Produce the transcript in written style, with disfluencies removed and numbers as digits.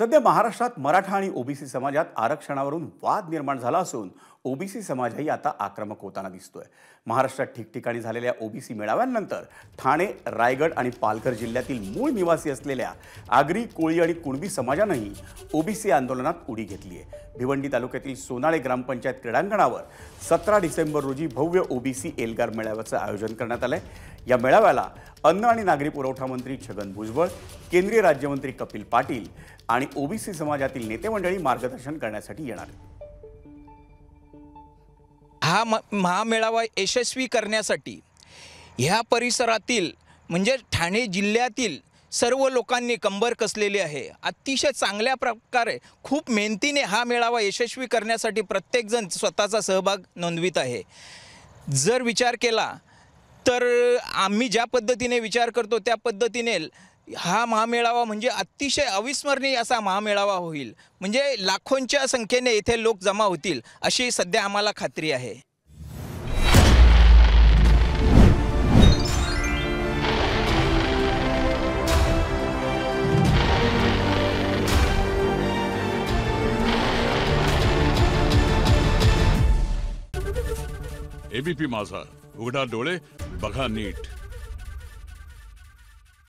सध्या महाराष्ट्रात मराठा आणि ओबीसी समाजात आरक्षणावरून वाद निर्माण झाला असून ओबीसी समाजही आता आक्रमक होताना दिसतोय। महाराष्ट्रात ठिकठिकाणी झालेल्या ओबीसी मेळाव्यांनंतर ठाणे, रायगड आणि पालघर जिल्ह्यातील मूळ निवासी असलेल्या आगरी, कोळी आणि कुणबी समाजानेही ओबीसी आंदोलनात उडी घेतली आहे। भिवंडी तालुक्यातील सोनाळे ग्रामपंचायत क्रीडांगणावर 17 डिसेंबर रोजी भव्य ओबीसी एल्गार मेळाव्याचं आयोजन करण्यात आलंय। या मेळाव्याला अन्न आणि नागरी पुरवठा मंत्री छगन भुजबळ, केंद्रीय राज्यमंत्री कपिल पाटील आणि ओबीसी समाजातील नेते मंडळी मार्गदर्शन करण्यासाठी येणार आहेत। हा महामेळावा यशस्वी करण्यासाठी ह्या परिसरातील म्हणजे ठाणे जिल्ह्यातील सर्व लोकांनी कंबर कसलेली आहे। अतिशय चांगल्या प्रकारे खूप मेहनतीने हा मेळावा यशस्वी करण्यासाठी प्रत्येकजण स्वतःचा सहभाग नोंदवित आहे। जर विचार केला तर आम्ही ज्या पद्धतीने विचार करतो त्या पद्धतीने हा महामेळावा म्हणजे अतिशय अविस्मरणीय असा महामेळावा होईल। म्हणजे लाखोंच्या संख्येने येथे लोक जमा होतील अशी सध्या आम्हाला खात्री आहे। एबीपी माझा, उघडा डोळे बघा नीट।